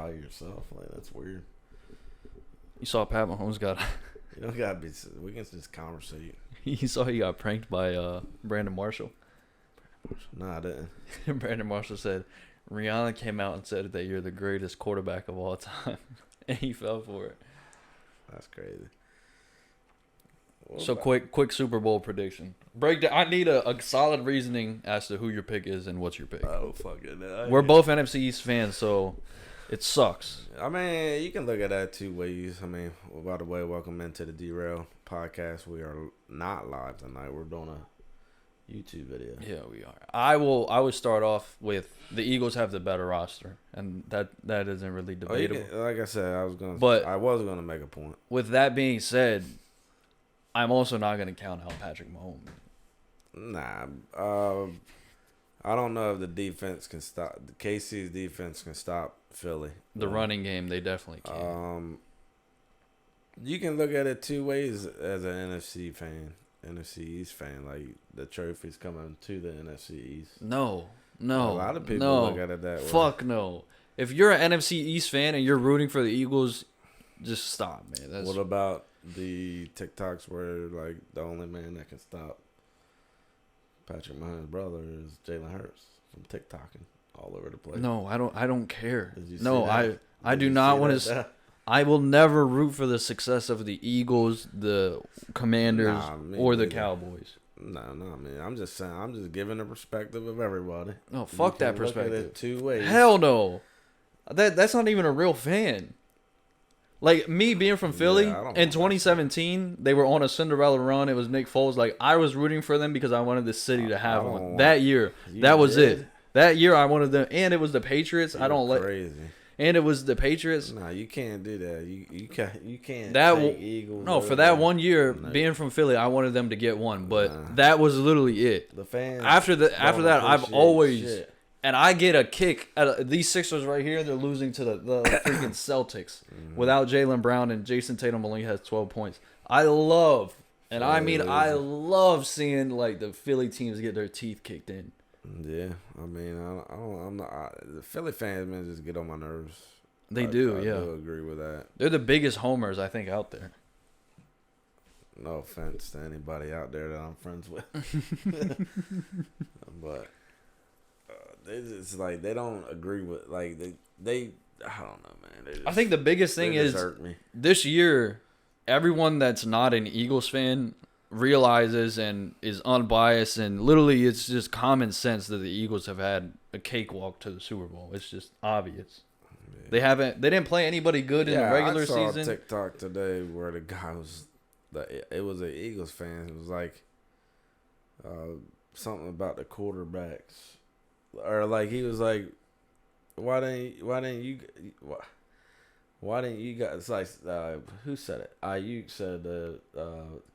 by yourself. Like, that's weird. You saw Pat Mahomes got. You don't gotta be. We can just conversate. You saw he got pranked by Brandon Marshall. No, I didn't. Brandon Marshall said, Rihanna came out and said that you're the greatest quarterback of all time. And he fell for it. That's crazy. So quick Super Bowl prediction. Breakdown. I need a solid reasoning as to who your pick is and what's your pick. Oh, fuck it. We're both NFC East fans, so it sucks. I mean, you can look at that two ways. I mean, by the way, welcome into the DeRailed podcast. We are not live tonight. We're doing a YouTube video. Yeah, we are. I will start off with the Eagles have the better roster, and that isn't really debatable. Like I said, I was gonna make a point. With that being said, I'm also not gonna count out Patrick Mahomes. Nah, I don't know if the defense can stop. KC's defense can stop Philly. The running game, they definitely can. You can look at it two ways as an NFC East fan. Like, the trophy's coming to the NFC East. No. A lot of people look at it that way. Fuck no. If you're an NFC East fan and you're rooting for the Eagles, just stop, man. What about the TikToks where, like, the only man that can stop Patrick Mahomes' brother is Jalen Hurts from TikToking all over the place? No, I don't care. No, I do not want to. I will never root for the success of the Eagles, the Commanders, or the Cowboys. No, man. I'm just saying. I'm just giving the perspective of everybody. No, fuck that perspective. Look at it two ways. Hell no. That's not even a real fan. Like, me being from Philly, in 2017, they were on a Cinderella run. It was Nick Foles. Like, I was rooting for them because I wanted the city to have one. That year. That was it. That year, I wanted them. And it was the Patriots. Crazy. And it was the Patriots. Nah, you can't do that. You can't take Eagles. No, for that 1 year, being from Philly, I wanted them to get one. But that was literally it. The fans after that, I've always... Shit. And I get a kick at these Sixers right here. They're losing to the freaking Celtics without Jaylen Brown, and Jason Tatum only has 12 points. I love seeing, like, the Philly teams get their teeth kicked in. Yeah, I mean, the Philly fans, man, just get on my nerves. They I do agree with that. They're the biggest homers, I think, out there. No offense to anybody out there that I'm friends with. But it's like they don't agree with, like, they I don't know, man. I think the biggest thing is this year, everyone that's not an Eagles fan realizes and is unbiased, and literally it's just common sense that the Eagles have had a cakewalk to the Super Bowl. It's just obvious. Yeah. They didn't play anybody good in the regular season. I saw a TikTok today where the guy was, it was an Eagles fan. It was like something about the quarterbacks, or like he was like, why didn't you guys, it's like, who said it? Ayuk said that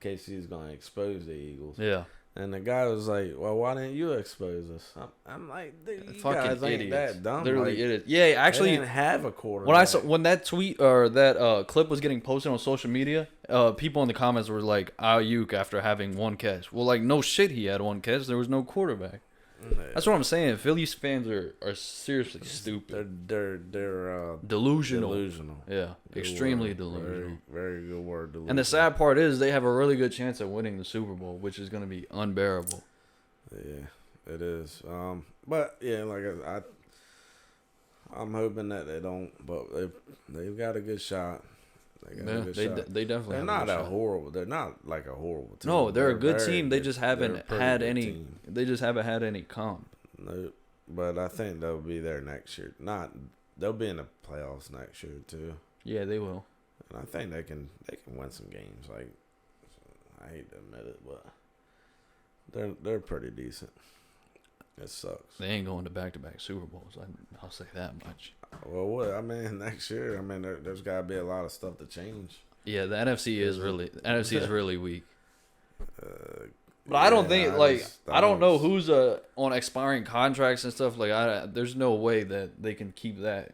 KC is going to expose the Eagles. Yeah. And the guy was like, well, why didn't you expose us? I'm like, you guys ain't idiots. that dumb. Literally like, idiots. Yeah, actually, they didn't have a quarterback. When that tweet or that clip was getting posted on social media, people in the comments were like, Ayuk after having one catch. Well, like, no shit, he had one catch. There was no quarterback. That's what I'm saying. Phillies fans are seriously stupid. They're delusional. Yeah, good extremely word. Delusional. Very good word. Delusional. And the sad part is they have a really good chance of winning the Super Bowl, which is going to be unbearable. Yeah, it is. But yeah, like I'm hoping that they don't. But they've got a good shot. They definitely. They're not horrible. They're not like a horrible team. No, they're a good team. They just haven't had any. Team. They just haven't had any comp. No, but I think they'll be there next year. They'll be in the playoffs next year too. Yeah, they will. And I think they can win some games. Like, I hate to admit it, but they're pretty decent. It sucks. They ain't going to back-to-back Super Bowls. I'll say that much. Well, next year, there's got to be a lot of stuff to change. Yeah, the NFC is really weak. But I don't think, I don't know who's on expiring contracts and stuff. Like, there's no way that they can keep that.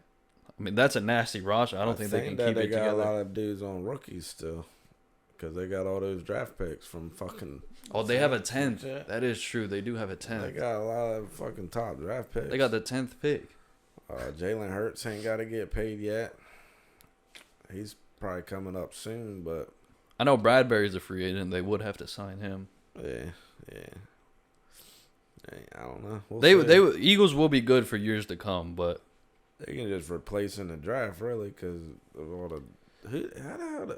I mean, that's a nasty roster. I don't think they can keep it together. They got a lot of dudes on rookies still. Because they got all those draft picks from fucking... Oh, they have a 10th. Yeah. That is true. They do have a 10th. They got a lot of fucking top draft picks. They got the 10th pick. Jalen Hurts ain't got to get paid yet. He's probably coming up soon, but I know Bradbury's a free agent. They would have to sign him. Yeah. I don't know. Eagles will be good for years to come, but they can just replace in the draft, really, because of all the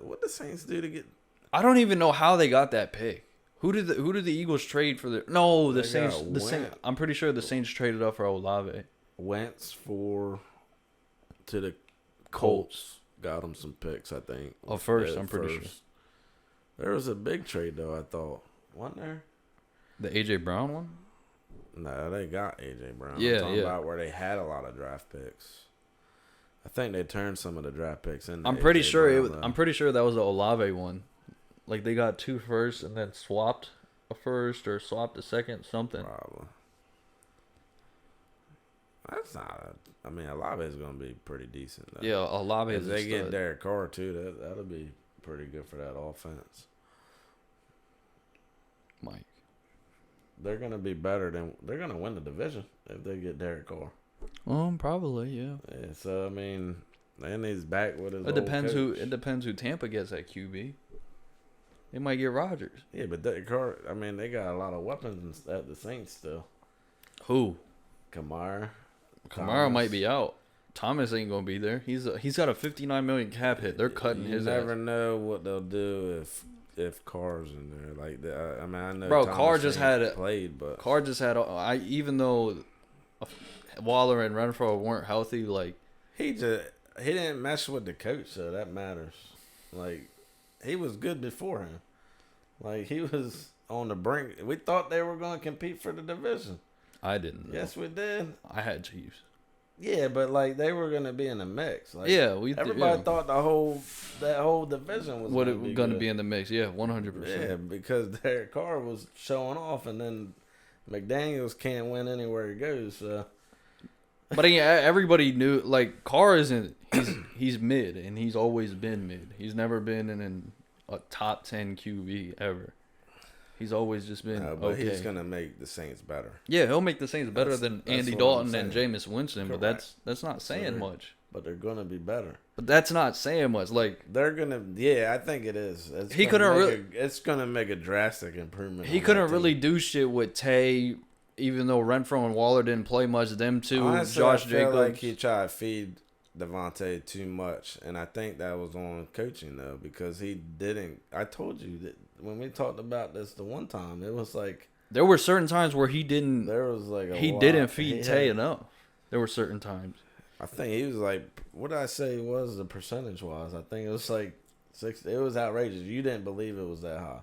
what the Saints do to get. I don't even know how they got that pick. Who did the Eagles trade for the? No, the Saints. The Saints. I'm pretty sure the Saints traded up for Olave. Wentz to the Colts. Got him some picks, I think. Oh, first, I'm pretty sure. There was a big trade though. I thought, wasn't there? The AJ Brown one. No, they got AJ Brown. Yeah, I'm talking about where they had a lot of draft picks. I think they turned some of the draft picks into. I'm pretty sure that was the Olave one. Like they got 2 firsts and then swapped a first or swapped a second, something. Probably. That's not. I mean, Olave is going to be pretty decent. Though. Yeah, Olave is. If they get Derek Carr too, that'll be pretty good for that offense. Mike. They're going to be better than. They're going to win the division if they get Derek Carr. Probably, yeah. Yeah, so I mean, and he's back with his. It depends who Tampa gets at QB. They might get Rodgers. Yeah, but Derek Carr. I mean, they got a lot of weapons at the Saints still. Who? Kamara might be out. Thomas ain't gonna be there. He's got a $59 million cap hit. They're cutting his. You never know what they'll do if Carr's in there. Like I mean, I know. Bro, Thomas Carr just had played, but Carr just had. Even though Waller and Renfro weren't healthy, like he didn't mess with the coach, so that matters. Like he was good before him. Like he was on the brink. We thought they were going to compete for the division. I didn't know. Yes, we did. I had Chiefs. Yeah, but like they were going to be in the mix. Like, everybody thought that whole division was going to be in the mix. Yeah, 100%. Yeah, because Derek Carr was showing off, and then McDaniels can't win anywhere he goes. So. But everybody knew like Carr isn't. He's mid, and he's always been mid. He's never been in a top 10 QB ever. He's always just been but okay. He's gonna make the Saints better. Yeah, he'll make the Saints better than Andy Dalton and Jameis Winston. Correct. But that's not saying much. But they're gonna be better. But that's not saying much. Like they're gonna. Yeah, I think it is. It's gonna make a drastic improvement. He couldn't really do shit with Tay, even though Renfro and Waller didn't play much. Them two, honestly, Josh I feel Jacobs. like he tried to feed Devontae too much, and I think that was on coaching though, because he didn't. I told you that when we talked about this the one time, it was like there were certain times where he didn't. There was like didn't feed Tay enough. There were certain times. I think he was like, what did I say was the percentage wise? I think it was like 6. It was outrageous. You didn't believe it was that high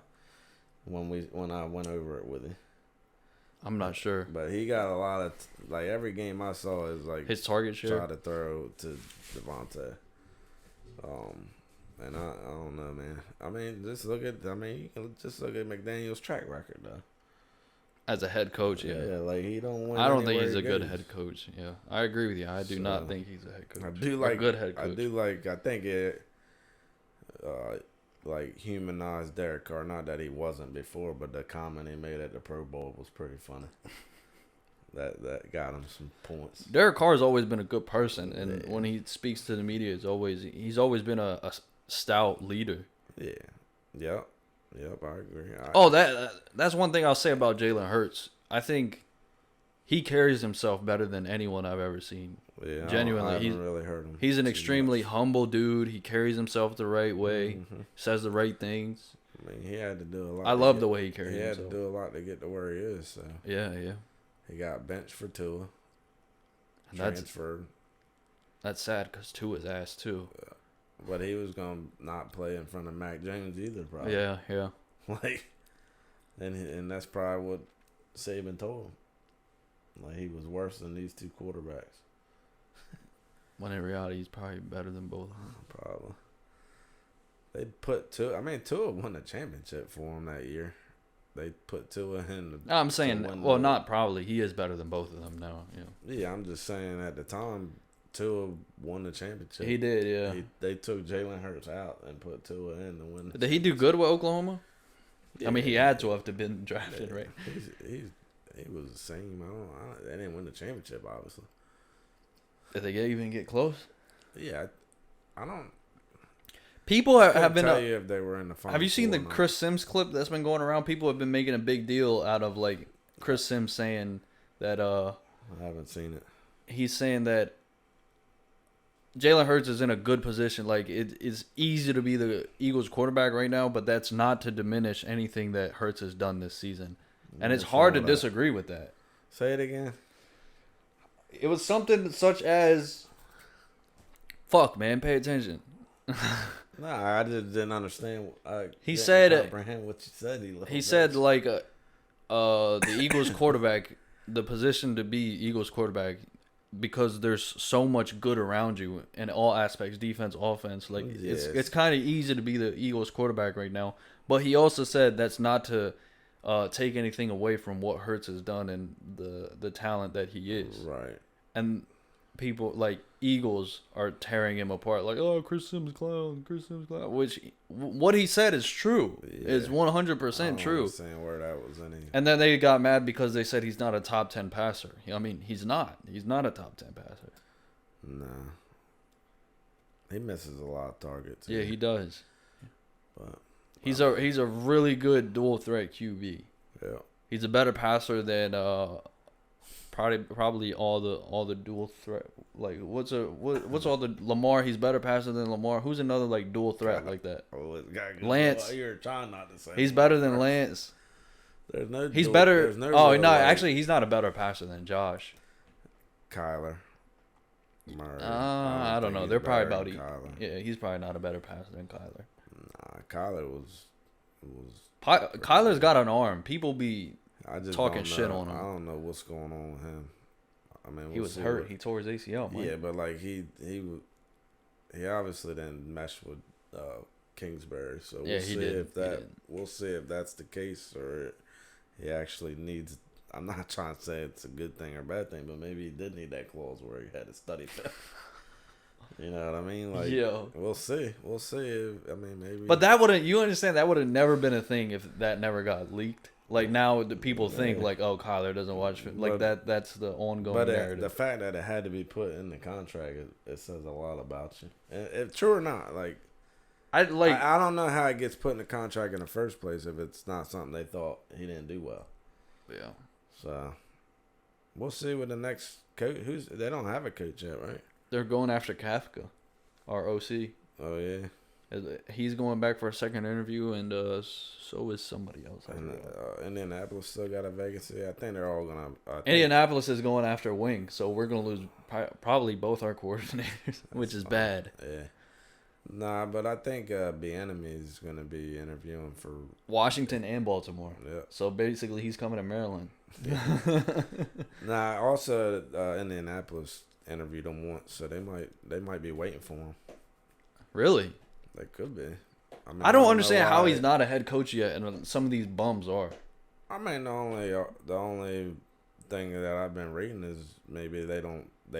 when I went over it with him. I'm not sure. But he got a lot of, like, every game I saw is like his target share. Try to throw to Devontae. And I don't know, man. I mean, you can just look at McDaniel's track record though. As a head coach, yeah. Yeah, like he don't win. I don't think he's a good head coach. Yeah, I agree with you. I do not think he's a head coach. I do like a good head coach. I think it like humanized Derek Carr. Not that he wasn't before, but the comment he made at the Pro Bowl was pretty funny. That got him some points. Derek Carr's always been a good person, and when he speaks to the media, he's always been a stout leader. Yeah. Yep, I agree. That's one thing I'll say about Jalen Hurts. I think he carries himself better than anyone I've ever seen. Yeah, genuinely, I haven't really heard him. He's an extremely humble dude. He carries himself the right way, says the right things. I mean, he had to do a lot. I love the way he carries himself. He had to do a lot to get to where he is. So yeah. He got benched for Tua. Transferred. That's sad because Tua's ass too. But he was gonna not play in front of Mac Jones either, probably. Yeah. Like, and that's probably what Saban told him. Like he was worse than these two quarterbacks. When in reality, he's probably better than both of them. Probably. They put Tua. I mean, Tua won a championship for him that year. They put Tua in. I'm saying, well, not probably. He is better than both of them now. Yeah. Yeah, I'm just saying at the time. Tua won the championship. He did, yeah. They took Jalen Hurts out and put Tua in to win. Did he do good with Oklahoma? Yeah, I mean, he had to have been drafted, right? He was the same. They didn't win the championship, obviously. Did they even get close? Yeah, I don't. People have been. Tell you if they were in the Final Have you seen the Four or not. Chris Sims clip that's been going around? People have been making a big deal out of like Chris Sims saying that. I haven't seen it. He's saying that Jalen Hurts is in a good position. Like, it is easy to be the Eagles quarterback right now, but that's not to diminish anything that Hurts has done this season. And it's hard to disagree with that. Say it again. It was something such as, fuck, man, pay attention. Nah, I just didn't understand. He said, comprehend what you said. He said, like, the Eagles quarterback, the position to be Eagles quarterback, because there's so much good around you in all aspects, defense, offense. Like, yes. it's kind of easy to be the Eagles quarterback right now. But he also said that's not to take anything away from what Hurts has done and the talent that he is. Right. And people like Eagles are tearing him apart, like, oh, Chris Sims clown, which what he said is true. Yeah. Is 100% true. I understand where that was any. And then they got mad because they said he's not a top 10 passer. I mean, he's not. He's not a top 10 passer. Nah. He misses a lot of targets. Yeah, he does. But he's a really good dual threat QB. Yeah. He's a better passer than probably all the dual threat. Like, what's all the Lamar? He's better passer than Lamar. Who's another like dual threat like that? Lance. You're trying not to say. He's better than Lance. There's no. He's dual, better. There's no oh no, actually, he's not a better passer than Josh. Kyler. Murray. I don't know. They're probably about yeah. He's probably not a better passer than Kyler. Nah, Kyler was. Kyler's got an arm. People be talking shit on him. I don't know what's going on with him. I mean, he was hurt. He tore his ACL. Man. Yeah, but like he obviously didn't mesh with Kingsbury. So we'll see if that. We'll see if that's the case or he actually needs. I'm not trying to say it's a good thing or a bad thing, but maybe he did need that clause where he had to study film. You know what I mean? Like, yeah. We'll see. We'll see. I mean, maybe. But that wouldn't. You understand? That would have never been a thing if that never got leaked. Like, now the people think like, oh, Kyler doesn't watch film. Like, that's the ongoing narrative. The fact that it had to be put in the contract, it says a lot about you. And if true or not, like, I don't know how it gets put in the contract in the first place if it's not something they thought he didn't do well. Yeah. So we'll see with the next coach. They don't have a coach yet, right? They're going after Kafka, our OC. Oh yeah. He's going back for a second interview, and so is somebody else. And Indianapolis still got a vacancy. I think they're all gonna. Indianapolis is going after wing, so we're gonna lose probably both our coordinators, which is bad. Yeah. Nah, but I think Bieniemy is gonna be interviewing for Washington and Baltimore. Yeah. So basically, he's coming to Maryland. Nah, also Indianapolis interviewed him once, so they might be waiting for him. Really? They could be. I mean, I don't understand how he's not a head coach yet, and some of these bums are. I mean, the only thing that I've been reading is maybe they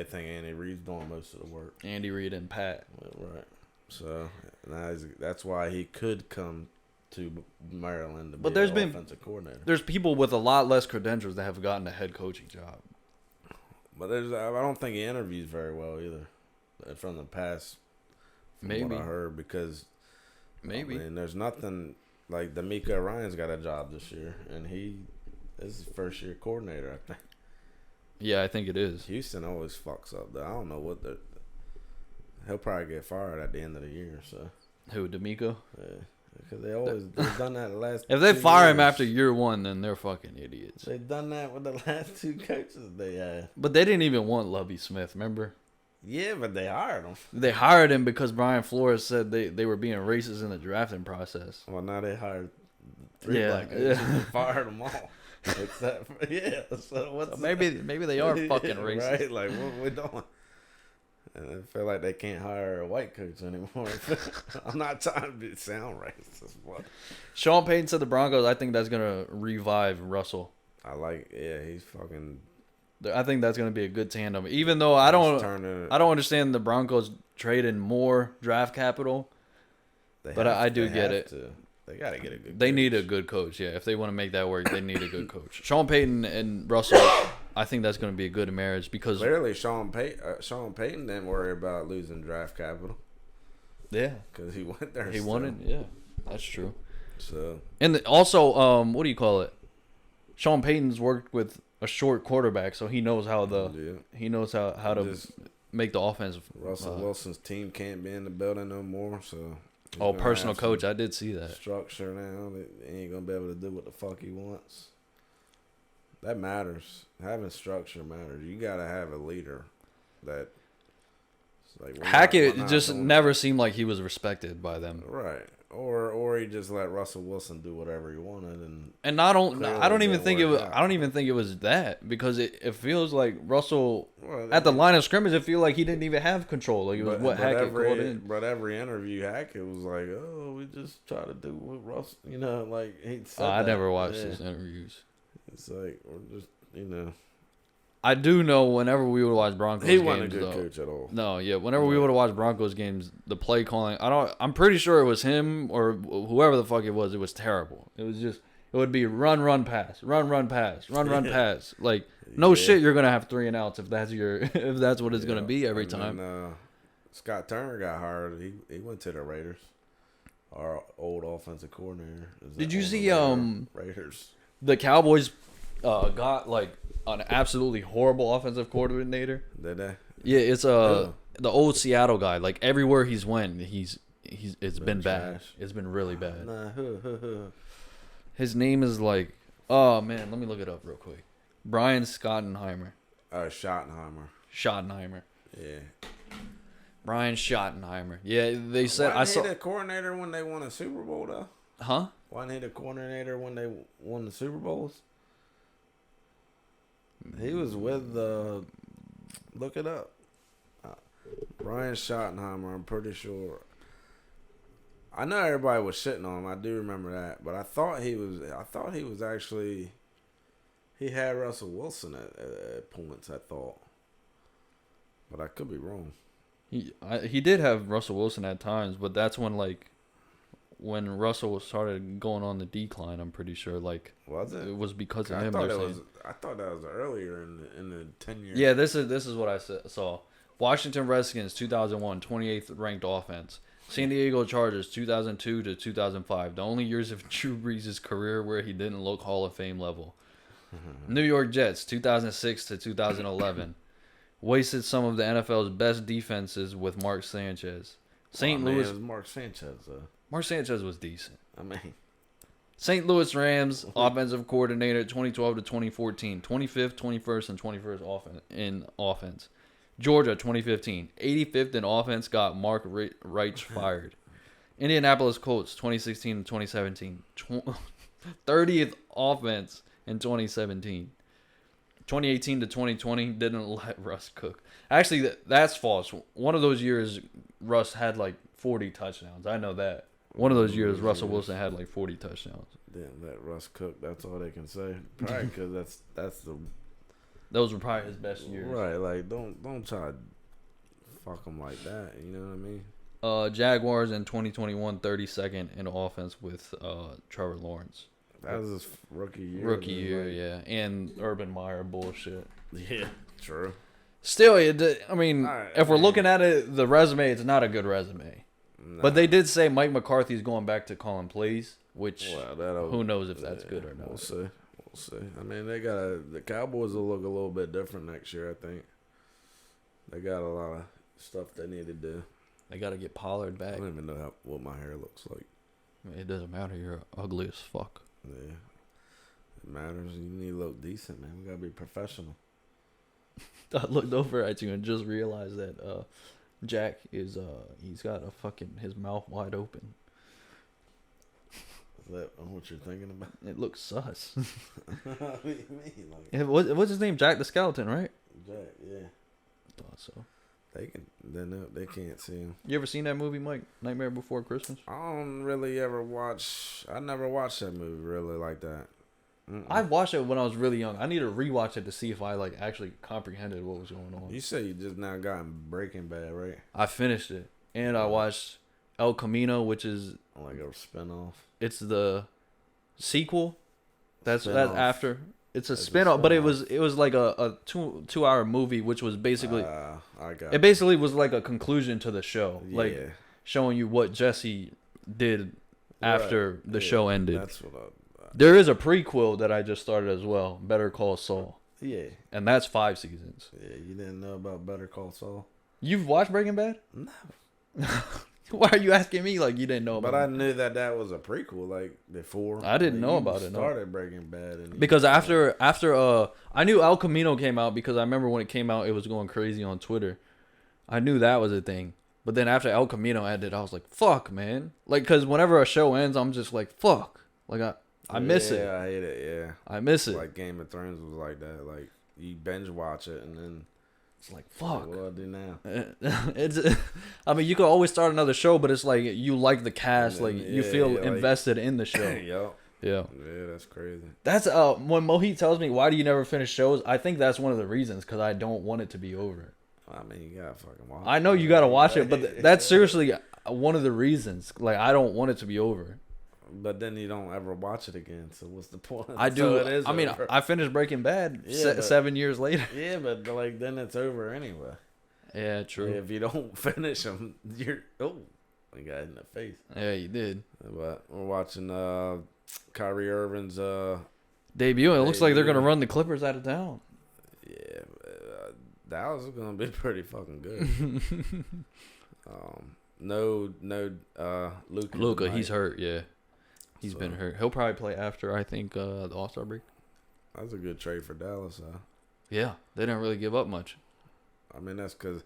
think Andy Reid's doing most of the work. Andy Reid and Pat. Right. So that's why he could come to Maryland to be offensive coordinator. There's people with a lot less credentials that have gotten a head coaching job. But I don't think he interviews very well either. From the past, what I heard, because maybe there's nothing like D'Amico Ryan's got a job this year, and this is his first year coordinator, I think. Yeah, I think it is. Houston always fucks up. I don't know what he'll probably get fired at the end of the year. So who, D'Amico? Yeah. Because they've done that the last. If they fire him after year one, then they're fucking idiots. They've done that with the last two coaches they had. But they didn't even want Lovie Smith, remember? Yeah, but they hired him. They hired him because Brian Flores said they were being racist in the drafting process. Well, now they hired three black coaches and fired them all. So maybe they are fucking racist. Right? Like, what are we doing? And I feel like they can't hire a white coach anymore. I'm not trying to sound racist. Sean Payton said the Broncos, I think that's going to revive Russell. He's fucking... I think that's going to be a good tandem. Even though I don't understand the Broncos trading more draft capital, but I do get it. They got to get a good coach. They need a good coach, yeah. If they want to make that work, they need a good coach. Sean Payton and Russell I think that's going to be a good marriage because clearly Sean Payton didn't worry about losing draft capital. Yeah, because he went there. He won it. Yeah, that's true. So and also, what do you call it? Sean Payton's worked with a short quarterback, so he knows how he knows how to make the offense. Russell Wilson's team can't be in the building no more, so. Personal coach, I did see that. Structure now, he ain't gonna be able to do what the fuck he wants. That matters. Having structure matters. You gotta have a leader that. Like, Hackett just never seemed like he was respected by them. Right. Or he just let Russell Wilson do whatever he wanted, and I don't even think it was that, because it feels like Russell at the line of scrimmage, it feels like he didn't even have control. Like it was what Hackett called in. But every interview, Hackett was like, "Oh, we just try to do what Russell," like he said. I never watched his interviews. It's like we're just I do know whenever we would watch Broncos games, he wasn't a good coach at all. No, yeah. Whenever we would watch Broncos games, the play calling, I'm pretty sure it was him or whoever the fuck it was terrible. It was just, it would be run, pass, run, pass. Like, no shit, you're gonna have 3 and outs if that's what it's gonna be every time. Then, Scott Turner got hired. He went to the Raiders. Our old offensive coordinator. Did you see Raiders? The Cowboys got like an absolutely horrible offensive coordinator. Did they? Yeah, it's the old Seattle guy. Like everywhere he's went, it's been bad. It's been really bad. His name is like, oh man, let me look it up real quick. Brian Schottenheimer. Schottenheimer. Yeah. Brian Schottenheimer. Yeah, they said I saw. He the coordinator when they won a Super Bowl though. Huh? Wasn't he the coordinator when they won the Super Bowls? He was with the. Look it up. Brian Schottenheimer. I'm pretty sure. I know everybody was shitting on him. I do remember that, but I thought he was actually. He had Russell Wilson at points. I thought, but I could be wrong. He did have Russell Wilson at times, but that's when Russell started going on the decline. I'm pretty sure. Like, was it? It was because of him. I thought that was earlier in the 10 years. Yeah, this is what I saw. Washington Redskins 2001, 28th ranked offense. San Diego Chargers 2002 to 2005, the only years of Drew Brees' career where he didn't look Hall of Fame level. New York Jets 2006 to 2011. Wasted some of the NFL's best defenses with Mark Sanchez. St. Louis. It was Mark Sanchez. Mark Sanchez was decent. I mean, St. Louis Rams offensive coordinator 2012 to 2014, 25th, 21st, and 21st in offense. Georgia 2015, 85th in offense, got Mark Reich fired. Indianapolis Colts 2016 to 2017, 30th offense in 2017. 2018 to 2020, didn't let Russ cook. Actually, that's false. One of those years, Russ had like 40 touchdowns. I know that. One of those years, Russell Wilson had like 40 touchdowns. Didn't let Russ cook. That's all they can say. Probably because those were probably his best years. Right, like don't try to fuck him like that. You know what I mean? Jaguars in 2021, 32nd in offense with Trevor Lawrence. That was his rookie year. Yeah, and Urban Meyer bullshit. Yeah, true. Still, if we're looking at it, the resume, it's not a good resume. Nah. But they did say Mike McCarthy's going back to calling plays, which who knows if that's good or not. We'll see. I mean, the Cowboys will look a little bit different next year, I think. They got a lot of stuff they need to do. They got to get Pollard back. I don't even know what my hair looks like. It doesn't matter. You're ugly as fuck. Yeah. It matters. You need to look decent, man. We got to be professional. I looked over at you and just realized that Jack is he's got his mouth wide open. Is that what you're thinking about? It looks sus. What do you mean? What's his name? Jack the Skeleton, right? Jack, yeah. Thought so. They can't see him. You ever seen that movie, Mike? Nightmare Before Christmas? I don't really ever watch. I never watched that movie really like that. I watched it when I was really young. I need to rewatch it to see if I actually comprehended what was going on. You say you just now got Breaking Bad, right? I finished it, and I watched El Camino, which is like a spinoff. It's the sequel. That's after. It's a spin-off, but it was like a 2-hour movie, which was basically it basically was like a conclusion to the show, like showing you what Jesse did after the show ended. That's what there is a prequel that I just started as well, Better Call Saul. Yeah, and that's 5 seasons. Yeah, you didn't know about Better Call Saul? You've watched Breaking Bad? No. Why are you asking me like you didn't know about it? But I knew that was a prequel, like, before. I didn't know about it. Started Breaking Bad. Because after I knew El Camino came out because I remember when it came out, it was going crazy on Twitter. I knew that was a thing. But then after El Camino ended, I was like, fuck, man. Like, because whenever a show ends, I'm just like, fuck. Like, I miss it. Yeah, I hate it, yeah. I miss it. Like Game of Thrones was like that. Like, you binge watch it and then... It's like, fuck. What do I do now? I mean, you could always start another show, but it's like you like the cast, like you feel invested in the show. Yeah, that's crazy. That's when Mohit tells me, "Why do you never finish shows?" I think that's one of the reasons, because I don't want it to be over. I mean, you gotta fucking watch. I know you gotta watch it, but that's seriously one of the reasons. Like, I don't want it to be over. But then you don't ever watch it again, so what's the point? I do. I mean, I finished Breaking Bad 7 years later. Yeah, but like then it's over anyway. Yeah, true. If you don't finish them, you got hit in the face. Yeah, you did. But we're watching Kyrie Irving's debut. It looks like they're gonna run the Clippers out of town. Yeah, Dallas is gonna be pretty fucking good. No, Luka, he's hurt. Yeah. He's been hurt. He'll probably play after, I think, the All-Star break. That's a good trade for Dallas, huh? Yeah, they didn't really give up much. I mean, that's because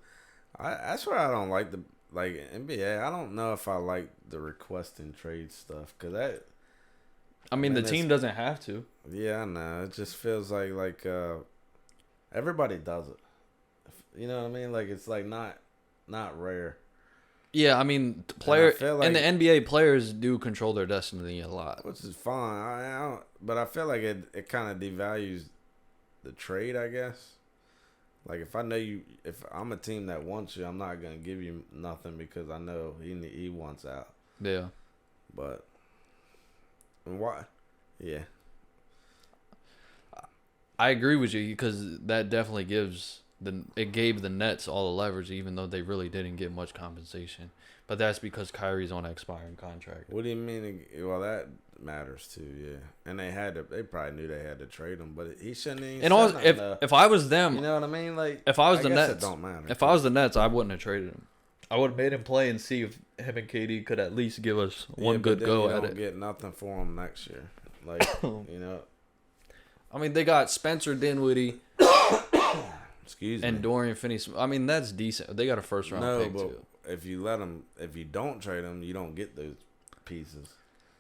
that's why I don't like the NBA. I don't know if I like the requesting trade stuff because that. I mean, the team doesn't have to. Yeah, I know. It just feels like everybody does it. You know what I mean? Like, it's like not rare. Yeah, I mean, in the NBA, players do control their destiny a lot, which is fine. But I feel like it kind of devalues the trade, I guess. Like, if I'm a team that wants you, I'm not gonna give you nothing because I know he wants out. Yeah. But why? Yeah. I agree with you because that definitely gave the Nets all the leverage, even though they really didn't get much compensation. But that's because Kyrie's on an expiring contract. What do you mean? Well, that matters too, yeah. And they probably knew they had to trade him, but he shouldn't even. And also, if I was them, you know what I mean? Like, if I was the Nets, it don't matter. If I was the Nets, I wouldn't have traded him. I would have made him play and see if him and KD could at least give us one good go at it. Don't get nothing for him next year, like you know. I mean, they got Spencer Dinwiddie. Excuse me. And Dorian Finney-Smith. I mean, that's decent. They got a first-round pick, but too. If you don't trade them, you don't get those pieces.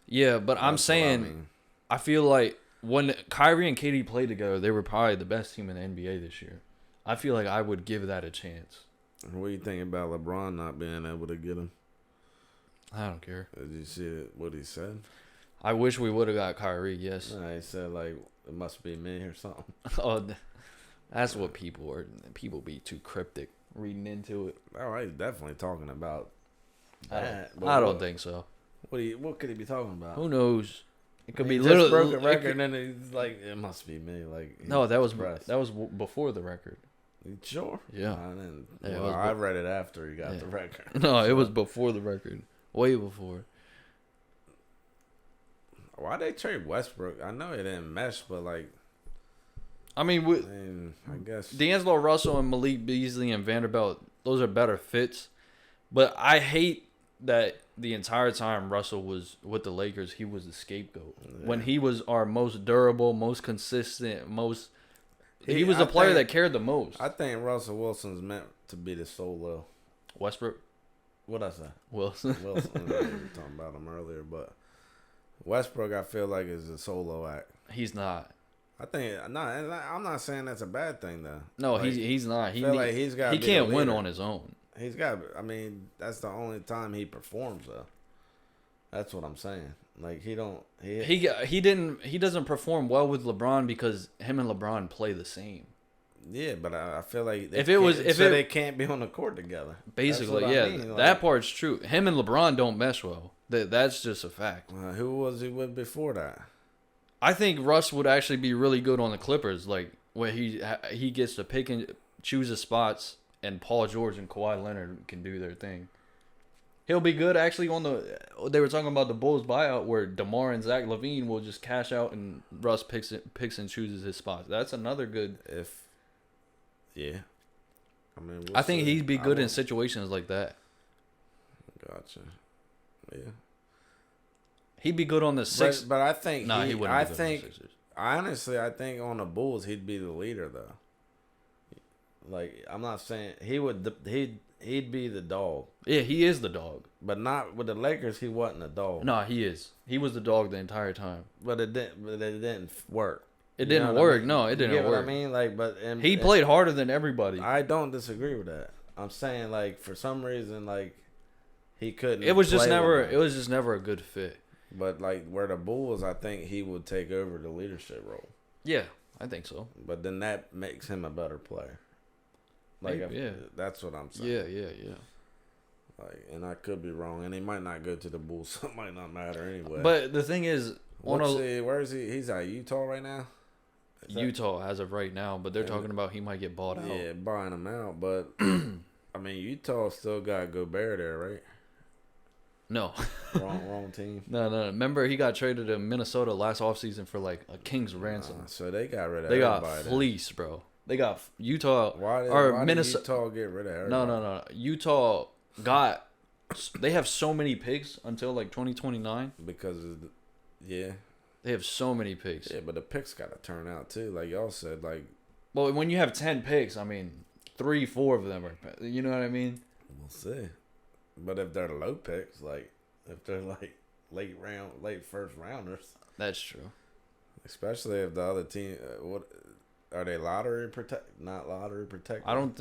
Yeah, but I'm saying, I feel like when Kyrie and KD played together, they were probably the best team in the NBA this year. I feel like I would give that a chance. What do you think about LeBron not being able to get him? I don't care. Did you see what he said? I wish we would have got Kyrie, yes. No, he said, like, it must be me or something. Oh, that's what people are. People be too cryptic reading into it. Oh, he's definitely talking about that. I don't think so. What could he be talking about? Who knows? It could be literally broke a record, and then he's like, "It must be me." Like, no, that was before the record. You sure? Yeah. I read it after he got the record. No, it was before the record. Way before. Why they trade Westbrook? I know it didn't mesh, but like. I mean, I guess D'Angelo Russell and Malik Beasley and Vanderbilt, those are better fits. But I hate that the entire time Russell was with the Lakers, he was the scapegoat. Yeah. When he was our most durable, most consistent, he was the player that cared the most. I think Russell Wilson's meant to be the solo. Westbrook? What'd I say? Wilson. We were talking about him earlier, but Westbrook, I feel like, is a solo act. He's not. I think I'm not saying that's a bad thing though. No, like, he's not. He can't win on his own. He's got. I mean, that's the only time he performs though. That's what I'm saying. Like he doesn't perform well with LeBron because him and LeBron play the same. Yeah, but I feel like they can't be on the court together. Basically, yeah, I mean. Like, that part's true. Him and LeBron don't mesh well. That's just a fact. Who was he with before that? I think Russ would actually be really good on the Clippers, like where he gets to pick and choose his spots, and Paul George and Kawhi Leonard can do their thing. He'll be good actually on the. They were talking about the Bulls buyout where DeMar and Zach LaVine will just cash out and Russ picks and chooses his spots. That's another good. Yeah. I mean, I think he'd be good in situations like that. Gotcha. Yeah. He'd be good on the six. But I think he wouldn't. I think honestly, I think on the Bulls he'd be the leader though. Like I'm not saying he'd be the dog. Yeah, he is the dog. But not with the Lakers. He wasn't a dog. No, he is. He was the dog the entire time. But it didn't work. It didn't work. I mean? No, it didn't work. What I mean, like, he played harder than everybody. I don't disagree with that. I'm saying, like, for some reason, like, he couldn't. It was just never a good fit. But like where the Bulls, I think he would take over the leadership role. Yeah, I think so. But then that makes him a better player. Like, that's what I'm saying. Yeah. Like, and I could be wrong, and he might not go to the Bulls, so it might not matter anyway. But the thing is, where is he? He's at Utah right now. Utah as of right now, but they're talking about he might get bought out. Yeah, buying him out, but I mean, Utah still got Gobert there, right? No. wrong team. No. Remember, he got traded to Minnesota last offseason for like a king's ransom. So they got rid of everybody. They got fleeced, bro. They got Utah. Why did Minnesota. Utah get rid of everybody? No. Utah got. They have so many picks until like 2029. Because of yeah. They have so many picks. Yeah, but the picks got to turn out too. Like y'all said, like. Well, when you have 10 picks, I mean, 3-4 of them are. You know what I mean? We'll see. But if they're low picks, like if they're like late first rounders, that's true. Especially if the other team, what are they lottery protect? Not lottery protect. I don't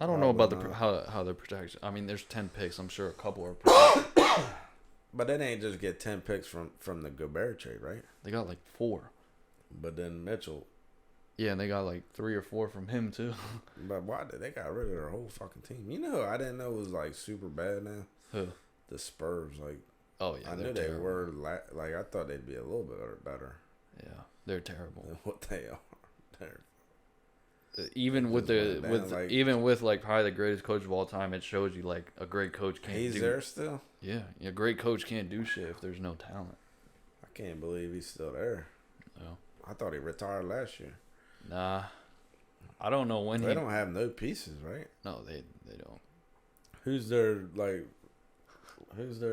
know about how they're protected. I mean, there's 10 picks. I'm sure a couple are protected. But they ain't just get 10 picks from the Gobert trade, right? They got like 4. But then Mitchell. Yeah, and they got like 3 or 4 from him too. But why did they got rid of their whole fucking team? You know, I didn't know it was like super bad now. Who? The Spurs, like. Oh yeah, I knew they were like I thought they'd be a little bit better. Yeah, they're terrible. Than what they are. Even with like probably the greatest coach of all time, it shows you like a great coach can't. He's there still. Yeah, a great coach can't do shit if there's no talent. I can't believe he's still there. No, I thought he retired last year. Nah, I don't know when. They don't have no pieces, right? No, they don't. Who's their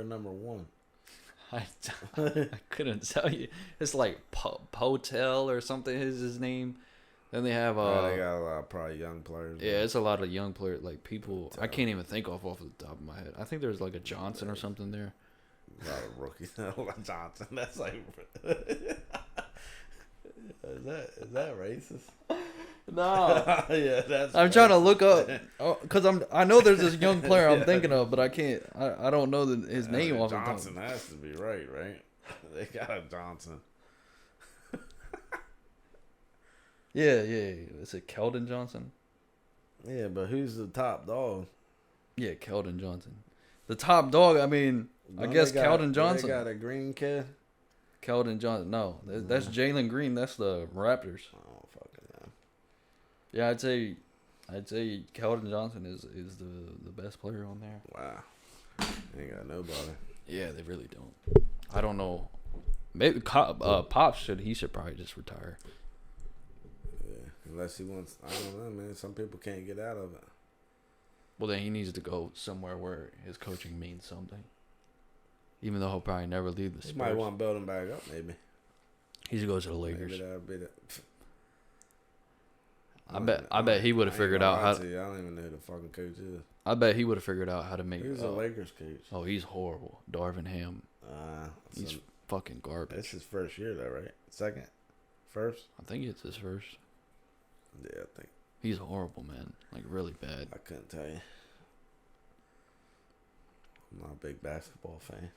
number one? I couldn't tell you. It's like Potel or something is his name. Then they have they got a lot of probably young players. Yeah, it's a lot of young players, like people. I can't even think off the top of my head. I think there's like a Johnson or something there. A lot of rookies. Johnson. That's like. Is that racist? No. Yeah, that's. I'm trying to look up because I know there's this young player I'm thinking of, but I can't. I don't know his name off the top. Johnson has to be right? They got a Johnson. Yeah. Is it Keldon Johnson? Yeah, but who's the top dog? Yeah, Keldon Johnson. The top dog, I mean, I guess Keldon Johnson. They got a green kid? Keldon Johnson. No, that's Jalen Green. That's the Raptors. Oh, fucking hell. Yeah, I'd say Keldon Johnson is the best player on there. Wow. Ain't got nobody. Yeah, they really don't. I don't know. Maybe Pops should probably just retire. Unless he wants, I don't know, man. Some people can't get out of it. Well, then he needs to go somewhere where his coaching means something. Even though he'll probably never leave the Spurs. He might want to build him back up, maybe. He should go to the Lakers. Maybe that'll be I bet he would have figured out how. I don't even know who the fucking coach is. I bet he would have figured out how to make. Who's the Lakers coach? Oh, he's horrible. Darvin Ham. He's fucking garbage. It's his first year, though, right? Second? First? I think it's his first. Yeah, I think. He's horrible, man. Like, really bad. I couldn't tell you. I'm not a big basketball fan.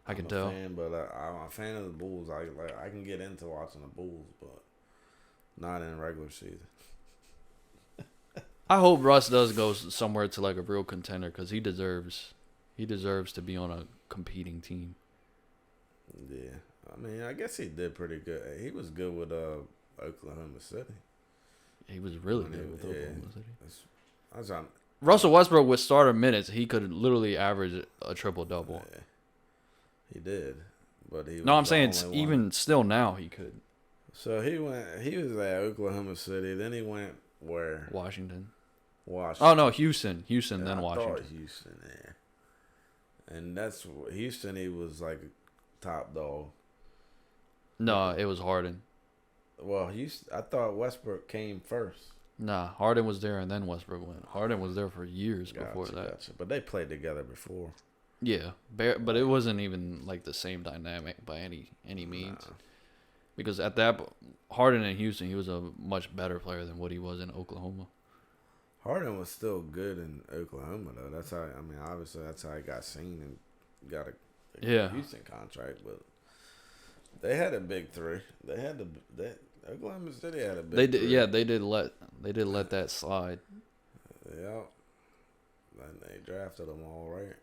I can tell. But I'm a fan of the Bulls. I can get into watching the Bulls, but not in regular season. I hope Russ does go somewhere to like a real contender because he deserves to be on a competing team. Yeah, I mean, I guess he did pretty good. He was good with Oklahoma City. He was really good with Oklahoma City. Russell Westbrook with starter minutes, he could literally average a triple-double. Yeah, he did, but he. No, I'm saying even still now he could. So he was at Oklahoma City. Then he went where? Washington. Washington. Oh no, Houston, then Washington. Houston, yeah. And that's Houston. He was like top dog. No, it was Harden. Well, I thought Westbrook came first. Nah, Harden was there and then Westbrook went. Harden was there for years before that. Gotcha. But they played together before. Yeah, but it wasn't even like the same dynamic by any means. Nah. Because at that, Harden in Houston, he was a much better player than what he was in Oklahoma. Harden was still good in Oklahoma, though. That's how, I mean, obviously that's how he got seen and got a Houston contract. But they had a big three. Oklahoma City had a big three. Yeah, they did let that slide. Yeah. And they drafted them all right.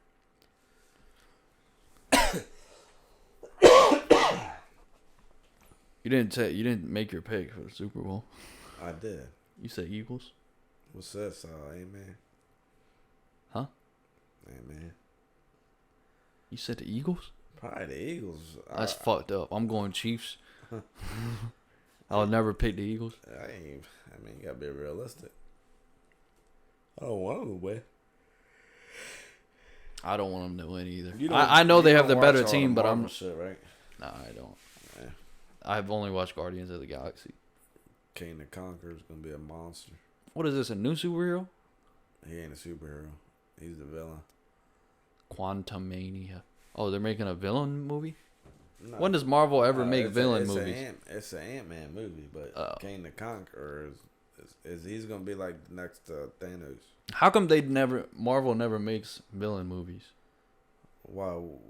You didn't make your pick for the Super Bowl. I did. You said Eagles? What's this? Amen. Huh? Amen. You said the Eagles? Probably the Eagles. That's fucked up. I'm going Chiefs. I'll never pick the Eagles. You gotta be realistic. I don't want them to win. I don't want them to win either. I know they have the better team, but I'm. Shit, right? Nah, I don't. Yeah. I've only watched Guardians of the Galaxy. King the Conqueror is gonna be a monster. What is this? A new superhero? He ain't a superhero. He's the villain. Quantumania. Oh, they're making a villain movie? No. When does Marvel ever make villain movies? It's an Ant-Man movie, but King the Conqueror is he's gonna be like the next Thanos. How come Marvel never makes villain movies? Well,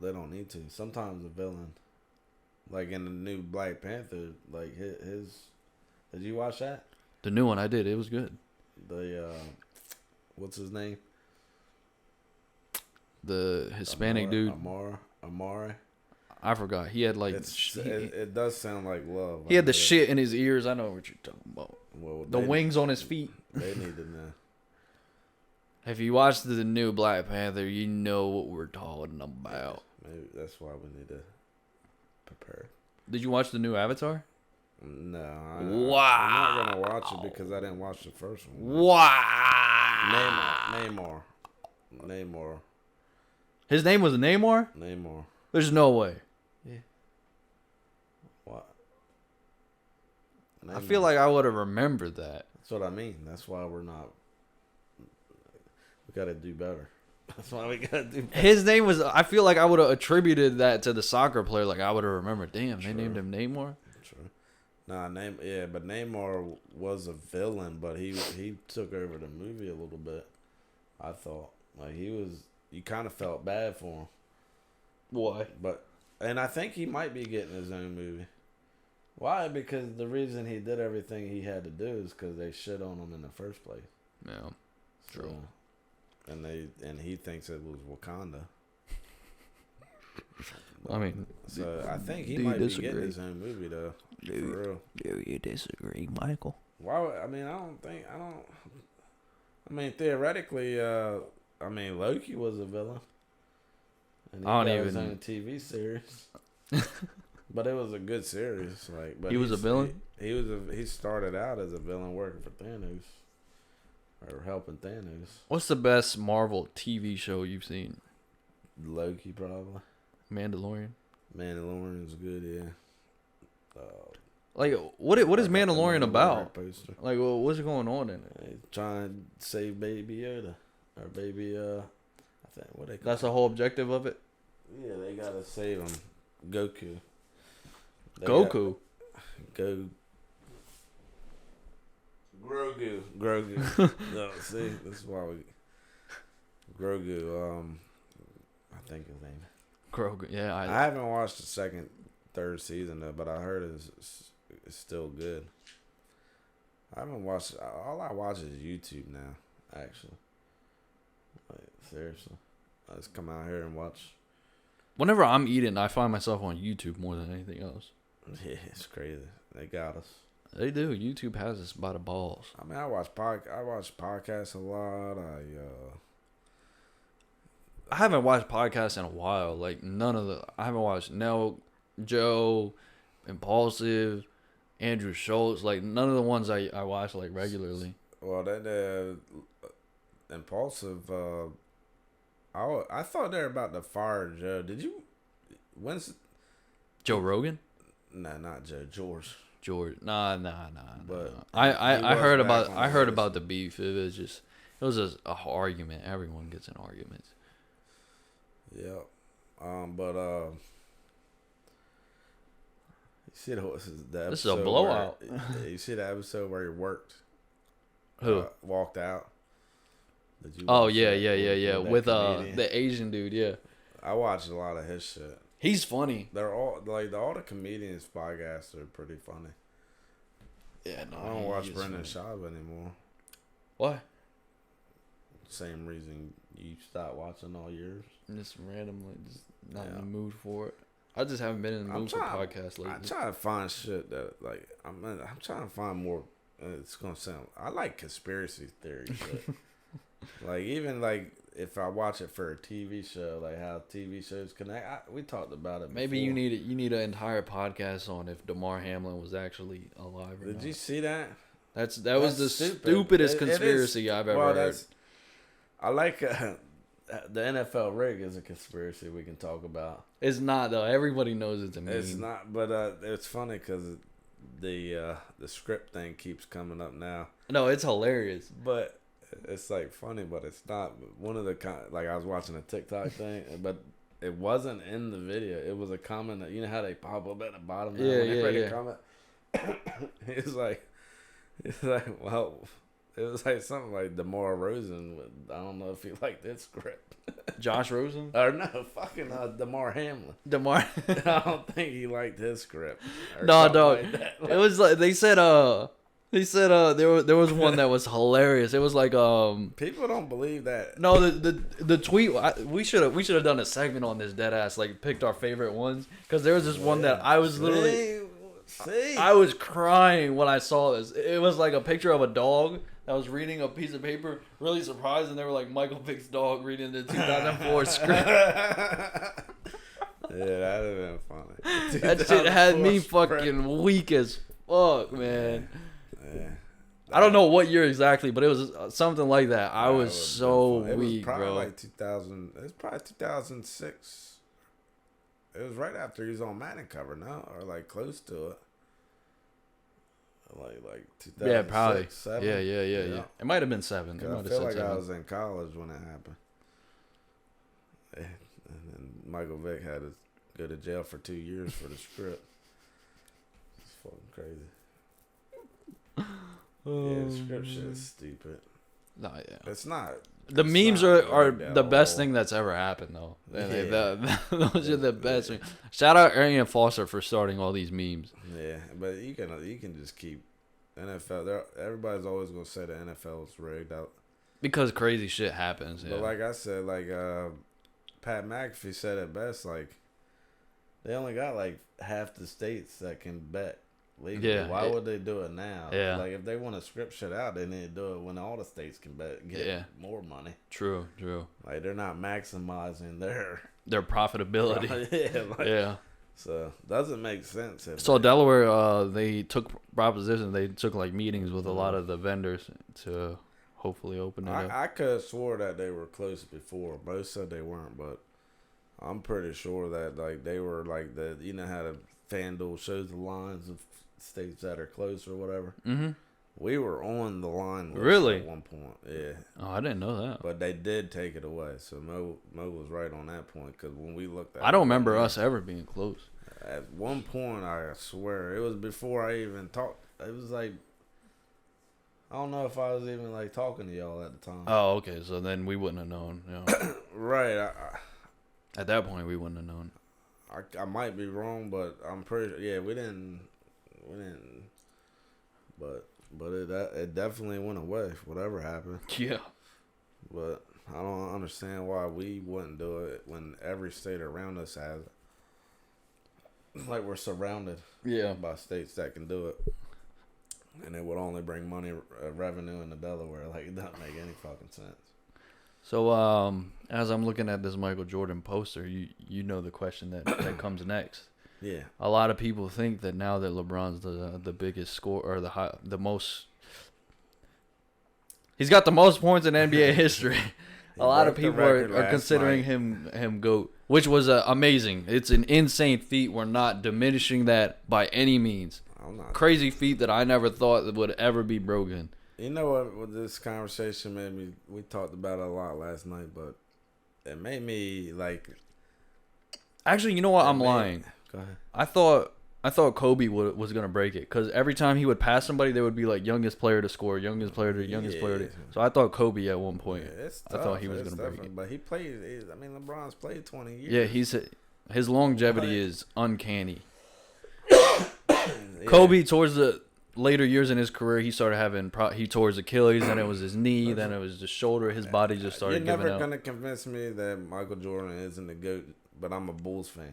they don't need to. Sometimes the villain, like in the new Black Panther, like his. Did you watch that? The new one I did. It was good. What's his name? The Hispanic dude. Amara. I forgot. He had like. It does sound like love. He had the shit in his ears. I know what you're talking about. Well, the wings on his feet. They need to know. If you watch the new Black Panther, you know what we're talking about. Maybe that's why we need to prepare. Did you watch the new Avatar? No. Wow. I'm not gonna watch it because I didn't watch the first one. Wow. Namor. His name was Namor? Namor. There's no way. Yeah. What? Namor. I feel like I would have remembered that. That's what I mean. That's why we're not. We gotta do better. That's why we gotta do better. His name was. I feel like I would have attributed that to the soccer player. Like I would have remembered. Damn, they named him Namor. True. But Namor was a villain, but he took over the movie a little bit. I thought you kind of felt bad for him. Why? And I think he might be getting his own movie. Why? Because the reason he did everything he had to do is because they shit on him in the first place. Yeah, true. And he thinks it was Wakanda. I mean, I think he might be getting his own movie though. For real. Do you disagree, Michael? Why? I mean, theoretically, Loki was a villain. And he got his own TV series. But it was a good series. But he was a villain? He started out as a villain working for Thanos. Or helping Thanos. What's the best Marvel TV show you've seen? Loki, probably. Mandalorian. Mandalorian's good, yeah. What is Mandalorian about? Like, what's going on in it? He's trying to save Baby Yoda. Or Baby, I think, what they call That's the whole objective of it? Yeah, they gotta save him. Goku. Goku? Grogu. No, see, this is why we... Grogu, I think his name. Grogu, yeah. I haven't watched the third season, though, but I heard it's still good. I haven't watched... All I watch is YouTube now, actually. Seriously. I just come out here and watch Whenever I'm eating, I find myself on YouTube more than anything else. Yeah, it's crazy. They got us. They do. YouTube has us by the balls. I mean, I watch podcasts a lot. I haven't watched podcasts in a while. Like I haven't watched Joe, Impulsive, Andrew Schultz. Like none of the ones I watch like regularly. Well, that Impulsive. I thought they were about to fire Joe. Did you? When's Joe Rogan? Nah, not Joe. George. Nah. But I heard about the beef. It was just a argument. Everyone gets in arguments. Yeah. But you see the episode. This is a blowout. You see the episode where he worked? Who walked out? Oh yeah. With the Asian dude. Yeah. I watched a lot of his shit. He's funny. They're all all the comedians podcasts are pretty funny. Yeah, no. I don't watch Brendan Schaub anymore. Why? Same reason you stopped watching all yours. Just randomly, just not in the mood for it. I just haven't been in the mood for podcasts lately. I'm trying to find shit that I'm trying to find more. It's gonna sound. I like conspiracy theory shit. Even if I watch it for a TV show, like how TV shows connect. We talked about it. Maybe you need an entire podcast on if DeMar Hamlin was actually alive or not. Did you see that? That was the stupidest conspiracy I've ever heard. I like the NFL rig is a conspiracy we can talk about. It's not though. Everybody knows it's a meme. It's not, but it's funny because the script thing keeps coming up now. No, it's hilarious, but. It's funny, but it's not. One of the I was watching a TikTok thing, but it wasn't in the video. It was a comment that, you know how they pop up at the bottom. Yeah. Comment. It's like, well, it was something like DeMar Rosen. I don't know if he liked this script. Josh Rosen? Or no, fucking DeMar Hamlin. DeMar. I don't think he liked his script. No, dog. It was they said there was one that was hilarious. It was people don't believe that. No, the tweet we should have done a segment on this dead ass, picked our favorite ones, because there was this one that I was literally I was crying when I saw this. It was a picture of a dog that was reading a piece of paper, really surprised, and they were Michael Vick's dog reading the 2004 script. Yeah, that'd have been funny. That shit had me fucking weak as fuck, man. Yeah. I don't know what year exactly, but it was something like that. I was so weak, bro. It was probably 2006. It was right after he was on Madden cover, no? Or close to it. Like 2006, yeah, probably. 7. Yeah. It might have been 7. I feel like 7. I was in college when it happened. And then Michael Vick had to go to jail for 2 years for the script. It's fucking crazy. Yeah, the script shit is stupid. No, yeah. It's not. The memes are the best thing that's ever happened, though. Those are the best. Shout out Arian Foster for starting all these memes. Yeah, but you can just keep NFL. Everybody's always gonna say the NFL is rigged out because crazy shit happens. Yeah. But like I said, Pat McAfee said it best. They only got half the states that can bet legally. Yeah, Why would they do it now? Yeah. If they want to script shit out, they need to do it when all the states can get more money. True. They're not maximizing their profitability. Yeah. So doesn't make sense. So Delaware, they took propositions. They took meetings with a lot of the vendors to hopefully open it up. I could have swore that they were close before. Most said they weren't, but I'm pretty sure that they were the, you know how the FanDuel shows the lines of states that are close or whatever. Mm-hmm. We were on the line list really at one point. Yeah. Oh, I didn't know that. But they did take it away. So Mo was right on that point, because when we looked at I don't remember us ever being close. At one point, I swear, it was before I even talked. It was I don't know if I was even talking to y'all at the time. Oh, okay. So then we wouldn't have known. Right. At that point, we wouldn't have known. I might be wrong, but I'm pretty sure. Yeah, we didn't. But it definitely went away. Whatever happened. Yeah. But I don't understand why we wouldn't do it when every state around us has it. Like, we're surrounded by states that can do it. And it would only bring money, revenue into Delaware. Like, it doesn't make any fucking sense. So, as I'm looking at this Michael Jordan poster, you know the question that comes next. Yeah. A lot of people think that now that LeBron's the biggest score or the most, he's got the most points in NBA history. A lot of people are considering him GOAT, which was amazing. It's an insane feat. We're not diminishing that by any means. Crazy feat that I never thought that would ever be broken. You know what this conversation made me, we talked about it a lot last night, but it made me like. Actually, you know what? I'm lying. Go ahead. I thought Kobe was gonna break it because every time he would pass somebody, they would be like youngest player to score, youngest player to. So I thought Kobe at one point. Yeah, I thought he was gonna break it, but he played. I mean, LeBron's played 20 years. Yeah, his longevity is uncanny. Kobe towards the later years in his career, he started having he tore his Achilles, then it was his knee, then it was the shoulder. His body just started giving out. You're never gonna convince me that Michael Jordan isn't the GOAT, but I'm a Bulls fan,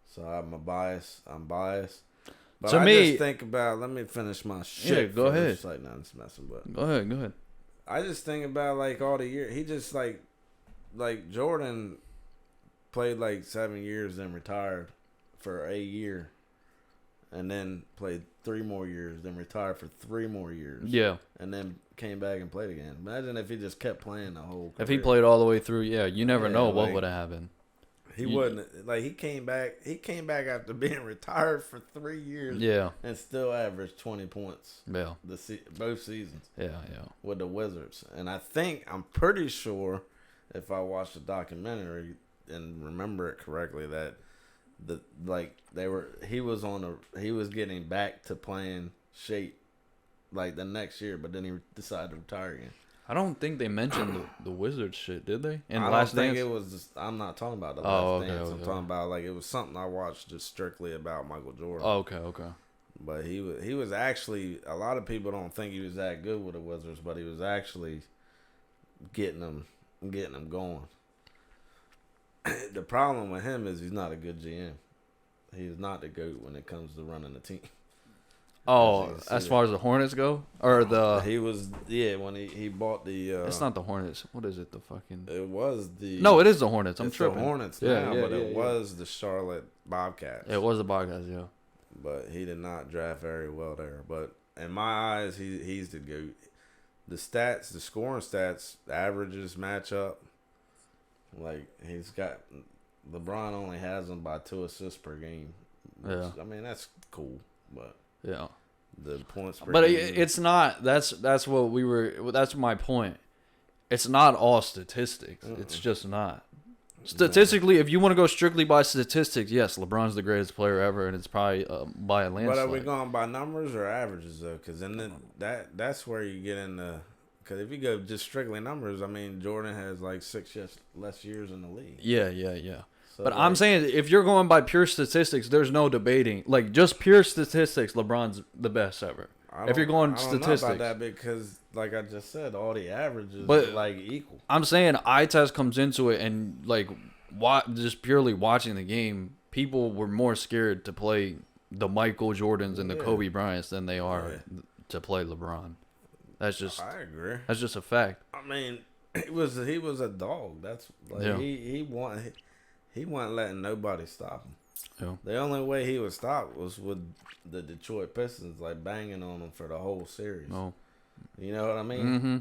so I'm biased. But to I me, just think about. Let me finish my shit. Yeah, go ahead. Like, no, I'm just messing, but go ahead. I just think about like all the years. He just like Jordan played like 7 years, then retired for a year. And then played 3 more years, then retired for 3 more years. Yeah. And then came back and played again. Imagine if he just kept playing the whole career. If he played all the way through, you never know what would have happened. He wouldn't. Like, he came back after being retired for 3 years. Yeah. And still averaged 20 points. Yeah. Both seasons. Yeah. With the Wizards. And I'm pretty sure, if I watched the documentary and remember it correctly, that he was getting back to playing shape like the next year, but then he decided to retire again. I don't think they mentioned the Wizards shit, did they? I don't think it was just, I'm not talking about the Last Dance. I'm talking about like it was something I watched just strictly about Michael Jordan. Oh, okay. But he was actually, a lot of people don't think he was that good with the Wizards, but he was actually getting them going. The problem with him is he's not a good GM. He's not the GOAT when it comes to running the team. Oh, as far as the Hornets go? Or he was, when he bought the... it's not the Hornets. What is it? It was the... No, it is the Hornets. I'm tripping. It's the Hornets now, but it was the Charlotte Bobcats. It was the Bobcats, yeah. But he did not draft very well there. But in my eyes, he's the GOAT. The stats, the scoring stats, the averages match up. Like, he's got... LeBron only has him by 2 assists per game. Which, I mean, that's cool, but... Yeah. The points per But game. it's not... That's what we were... That's my point. It's not all statistics. It's just not. Statistically, if you want to go strictly by statistics, yes, LeBron's the greatest player ever, and it's probably by a landslide. But are we going by numbers or averages, though? Because then that's where you get into... Because if you go just strictly numbers, I mean, Jordan has like 6 less years in the league. Yeah. So but I'm saying if you're going by pure statistics, there's no debating. Like, just pure statistics, LeBron's the best ever. If you're going statistics. I don't know about that because, like I just said, all the averages are like equal. I'm saying eye test comes into it, and like just purely watching the game, people were more scared to play the Michael Jordans and the Kobe Bryants than they are to play LeBron. That's just... I agree. That's just a fact. I mean, he was a dog. That's like he wasn't letting nobody stop him. Yeah. The only way he was stopped was with the Detroit Pistons, like banging on him for the whole series. Oh. You know what I mean? Mm-hmm.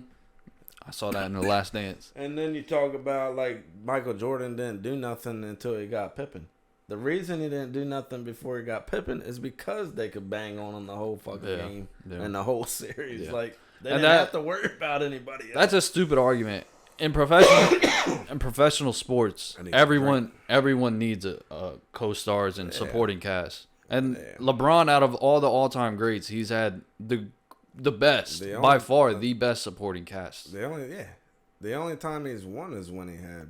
I saw that in The Last Dance. And then you talk about like Michael Jordan didn't do nothing until he got Pippen. The reason he didn't do nothing before he got Pippen is because they could bang on him the whole fucking game and the whole series. Yeah. Like, they didn't have to worry about anybody else. That's a stupid argument. In professional sports, everyone needs a co-stars and supporting cast. And LeBron, out of all the all-time greats, he's had the best, by far, the best supporting cast. The only time he's won is when he had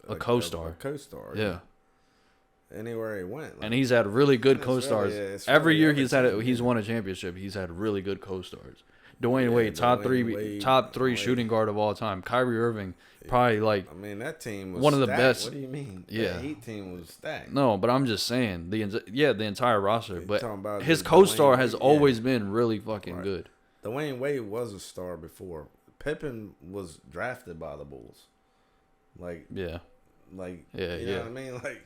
a co-star. A co-star. Yeah. Anywhere he went. Like, and he's had really good co-stars. Every year he's won a championship. He's had really good co-stars. Dwayne Wade, top three shooting guard of all time. Kyrie Irving, probably like. I mean, that team was one of the best. What do you mean? Yeah, the Heat team was stacked. No, but I'm just saying the entire roster. But his co-star has always been really fucking good. Dwayne Wade was a star before. Pippen was drafted by the Bulls. You know what I mean? Like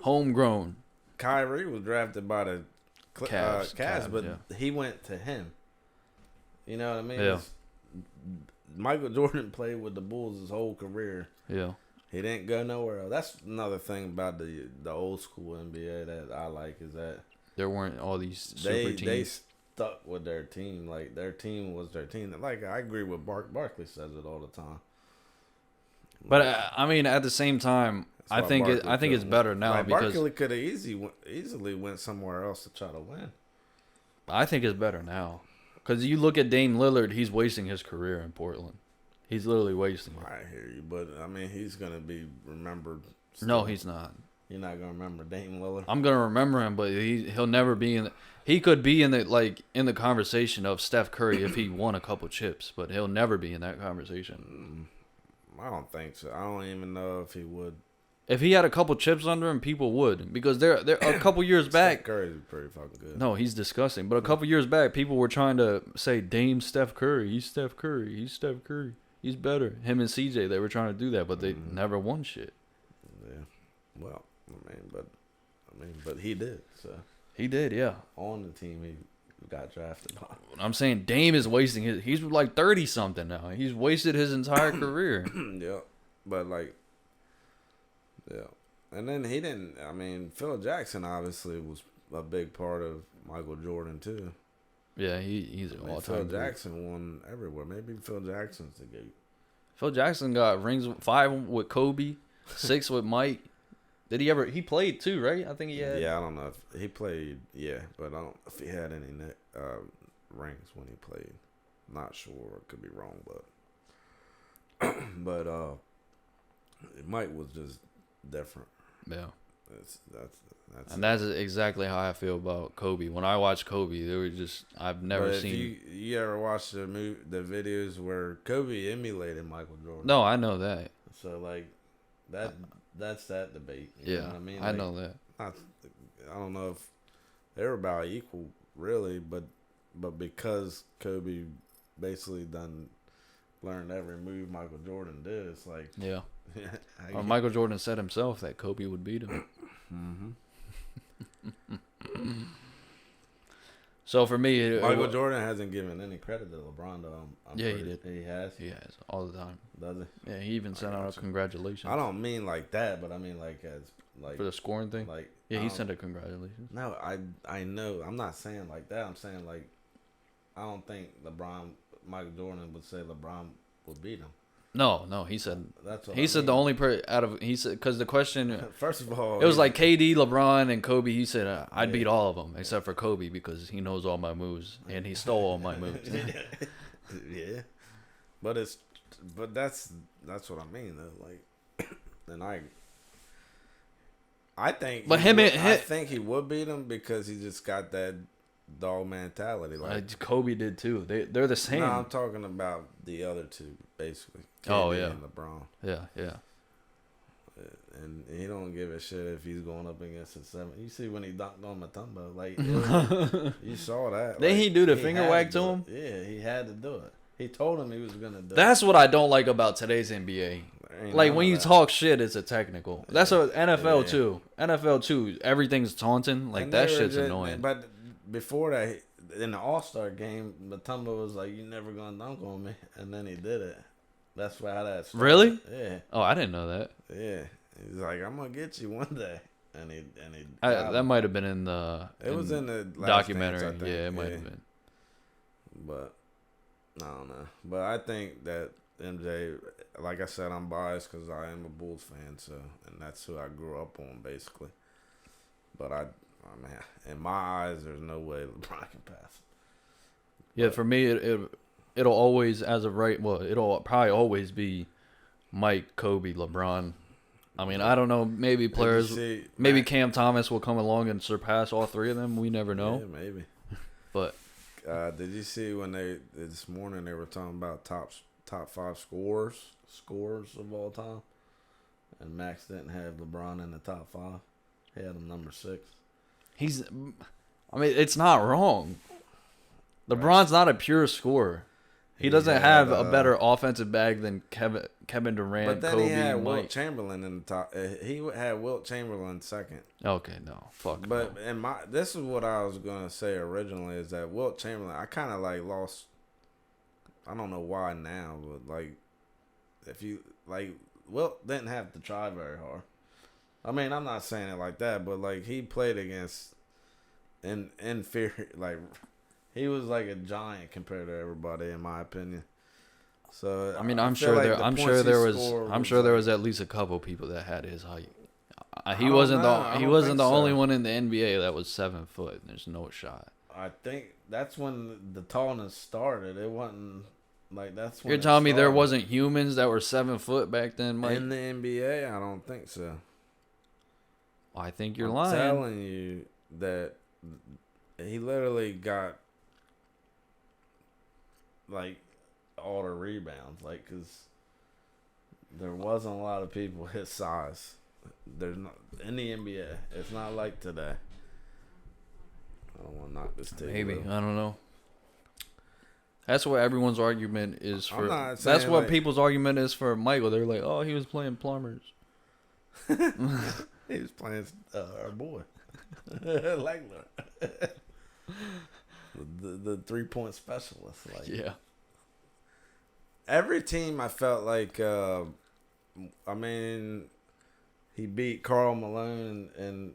homegrown. Kyrie was drafted by the Cavs, but he went to him. You know what I mean? Yeah. Michael Jordan played with the Bulls his whole career. Yeah. He didn't go nowhere else. That's another thing about the old school NBA that I like is that there weren't all these super teams. They stuck with their team. Like, their team was their team. Like, I agree with Barkley says it all the time. But I mean, at the same time, I think it's better now because Barkley could have easily went somewhere else to try to win. I think it's better now because you look at Dame Lillard, he's wasting his career in Portland. He's literally wasting it. I hear you, but I mean, he's gonna be remembered. Still. No, he's not. You're not gonna remember Dame Lillard. I'm gonna remember him, but he'll never be in. He could be in the conversation of Steph Curry if he won a couple chips, but he'll never be in that conversation. I don't think so. I don't even know if he would. If he had a couple chips under him, people would because they're a couple years back. Steph Curry's pretty fucking good. No, he's disgusting. But a couple years back, people were trying to say Dame Steph Curry. He's Steph Curry. He's Steph Curry. He's better. Him and CJ, they were trying to do that, but they never won shit. Yeah. Well, but he did. So he did, yeah. On the team, he got drafted by. I'm saying Dame is wasting his. He's like 30 something now. He's wasted his entire career. Yeah, but and then he didn't. I mean, Phil Jackson obviously was a big part of Michael Jordan too. Yeah, he's an all-time. Phil Jackson won everywhere. Maybe Phil Jackson's the GOAT. Phil Jackson got rings 5 with Kobe, 6 with Mike. Did he ever? He played too, right? I think he had. Yeah, I don't know if he played. Yeah, but I don't know if he had any rings when he played. Not sure. Could be wrong, but Mike was just different. Yeah. That's exactly how I feel about Kobe. When I watch Kobe, they were just I've never seen. You ever watch the videos where Kobe emulated Michael Jordan? No, I know that. So like that's that debate. You know what I mean? I know that. I don't know if they're about equal, really, but because Kobe basically learned every move Michael Jordan did, it's like Michael Jordan said himself that Kobe would beat him. So for me, Michael Jordan hasn't given any credit to LeBron though. He did. He has all the time. Does he? Yeah, he even sent out a congratulations. I don't mean like that, but I mean like for the scoring thing. Like he sent a congratulations. No, I know. I'm not saying like that. I'm saying like I don't think Michael Jordan would say LeBron would beat him. No, he said. That's what he said. The only he said because the question. First of all, it was like KD, LeBron, and Kobe. He said I'd beat all of them except for Kobe because he knows all my moves and he stole all my moves. Yeah, but that's what I mean though. Like, and I think. But I think he would beat him because he just got that dog mentality. Like Kobe did too. They're the same. No, I'm talking about the other two basically. KD and LeBron. Yeah. And he don't give a shit if he's going up against a 7. You see when he dunked on Mutombo, like you saw that. Didn't he do the finger whack to him? Yeah, he had to do it. He told him he was gonna do it. That's what I don't like about today's NBA. Like when you talk shit, it's a technical. That's what NFL too. NFL too. Everything's taunting. Like that shit's annoying. But before that, in the All-Star game, Mutombo was like, "You never gonna dunk on me," and then he did it. That's how that started. Really? Yeah. Oh, I didn't know that. Yeah. He's like, I'm gonna get you one day, and he. That might have been in the. It was in the documentary. Dance, yeah, it might have been. But I don't know. But I think that MJ, like I said, I'm biased because I am a Bulls fan, so and that's who I grew up on basically. But I mean, in my eyes, there's no way LeBron can pass. Yeah, for me, it'll always, as of right, well, it'll probably always be Mike, Kobe, LeBron. I mean, I don't know. Maybe players, maybe Cam Thomas will come along and surpass all three of them. We never know. Yeah, maybe. But Did you see when this morning they were talking about top 5 scores of all time, and Max didn't have LeBron in the top 5. He had him number 6. It's not wrong. LeBron's not a pure scorer. He doesn't have a better offensive bag than Kevin Durant, but then Kobe, he had Mike. Wilt Chamberlain in the top. He had Wilt Chamberlain second. Okay, no, fuck. But this is what I was gonna say originally is that Wilt Chamberlain, I kind of like lost. I don't know why now, but like, if you like, Wilt didn't have to try very hard. I mean, I'm not saying it like that, but like he played against inferior, like. He was like a giant compared to everybody, in my opinion. So I mean, I'm sure there was at least a couple people that had his height. He wasn't the only one in the NBA that was 7 foot. There's no shot. I think that's when the tallness started. It wasn't like that's when you're telling me there wasn't humans that were 7 foot back then, Mike? In the NBA, I don't think so. Well, I think you're lying. I'm telling you that he literally got. Like all the rebounds, like because there wasn't a lot of people his size. There's not in the NBA. It's not like today. I don't want to knock this table. Maybe I don't know. That's what everyone's argument is for. That's what people's argument is for Michael. They're like, oh, he was playing plumbers. He was playing our boy, Legler. The 3-point specialist, like yeah. Every team I felt like, I mean, he beat Karl Malone and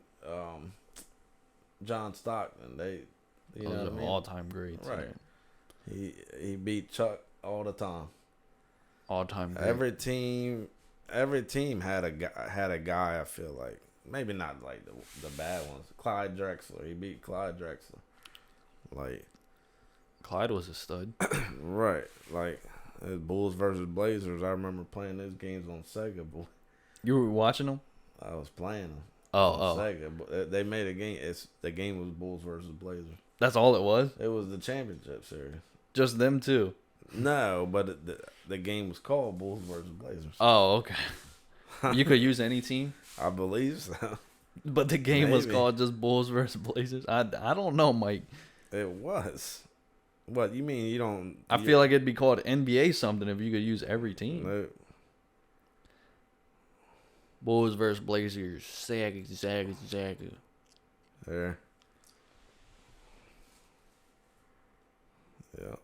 John Stockton. They, you know, what I mean? All-time greats, right? Yeah. He beat Chuck all the time. All-time great. Every team had a guy. I feel like maybe not like the bad ones. Clyde Drexler. He beat Clyde Drexler. Like Clyde was a stud. Right. Like it was Bulls versus Blazers. I remember playing those games on Sega. Boy. You were watching them? I was playing them. On Sega. They made a game. The game was Bulls versus Blazers. That's all it was? It was the championship series. Just them two? No, but the game was called Bulls versus Blazers. Oh, okay. You could use any team? I believe so. But the game was called just Bulls versus Blazers? I don't know, Mike. It was. What you mean? You don't? I feel like it'd be called NBA something if you could use every team. No. Bulls versus Blazers. Sag. There. Yeah.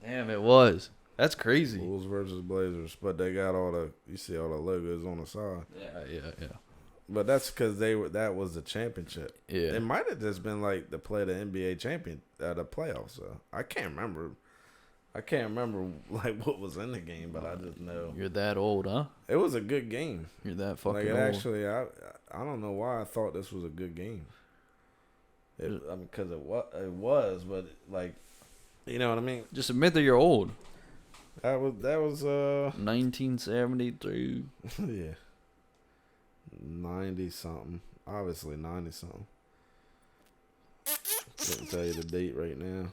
Damn, it was. That's crazy. Bulls versus Blazers, but they got you see all the logos on the side. Yeah. But that's because that was the championship. Yeah. It might have just been like to play the NBA champion at the playoffs. So I can't remember like what was in the game, but I just know. You're that old, huh? It was a good game. You're that fucking old. Actually, I don't know why I thought this was a good game. Because it was, but like, you know what I mean. Just admit that you're old. That was 1973. Yeah. 90 something. Obviously 90 something. Couldn't tell you the date right now.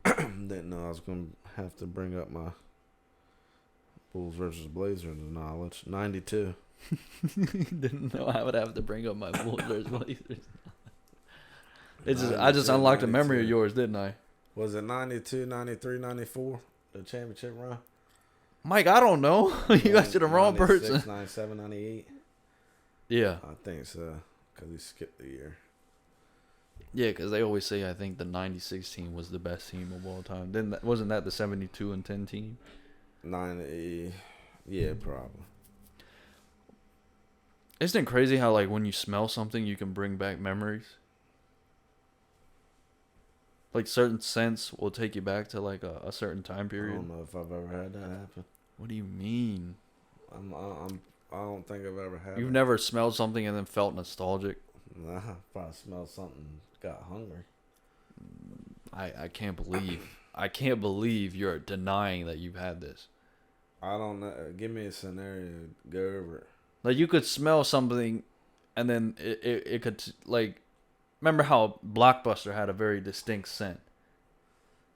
Didn't know I was gonna have to bring up my Bulls versus Blazers knowledge. 92. Didn't know I would have to bring up my Bulls versus Blazers. I just unlocked 92. A memory of yours, didn't I? Was it 92, 93, 94? The championship run? Mike, I don't know. You got to the wrong person. 97, 98? Yeah. I think so, because he skipped the year. Yeah, because they always say, I think, the 96 team was the best team of all time. Wasn't that the 72 and 10 team? 90, yeah, probably. Isn't it crazy how, like, when you smell something, you can bring back memories? Like, certain scents will take you back to, like, a certain time period. I don't know if I've ever had that happen. What do you mean? I don't think I've ever had You've never smelled something and then felt nostalgic? Nah, I probably smelled something, got hungry. I can't believe you're denying that you've had this. I don't know. Give me a scenario. Go over it. Like, you could smell something and then it could, like, remember how Blockbuster had a very distinct scent.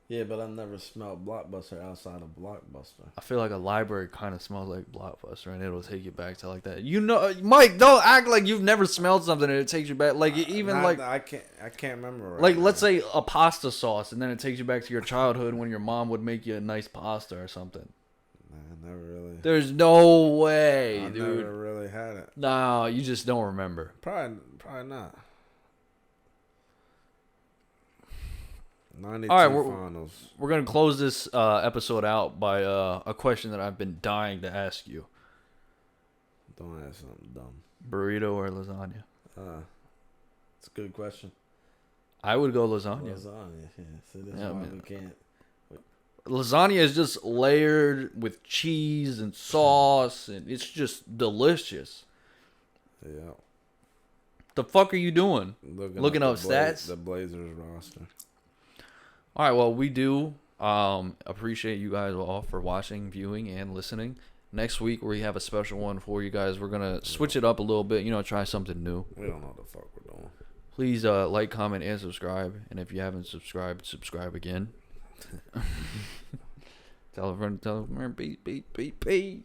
Yeah, but I've never smelled Blockbuster outside of Blockbuster. I feel like a library kind of smells like Blockbuster, and it'll take you back to like that. You know, Mike, don't act like you've never smelled something and it takes you back. Like even like I can't remember. Right like now. let's say a pasta sauce, and then it takes you back to your childhood when your mom would make you a nice pasta or something. I never really. There's no way, dude. I never really had it. No, you just don't remember. Probably not. 92 All right, finals. We're gonna close this episode out by a question that I've been dying to ask you. Don't ask something dumb. Burrito or lasagna? It's a good question. I would go lasagna. Lasagna, yes. It is why we can't. Lasagna is just layered with cheese and sauce, and it's just delicious. Yeah. The fuck are you doing? Looking up stats? The Blazers roster. All right, well, we do appreciate you guys all for watching, viewing, and listening. Next week, we have a special one for you guys. We're going to switch it up a little bit, try something new. We don't know what the fuck we're doing. Please like, comment, and subscribe. And if you haven't subscribed, subscribe again. Tell a friend, peace.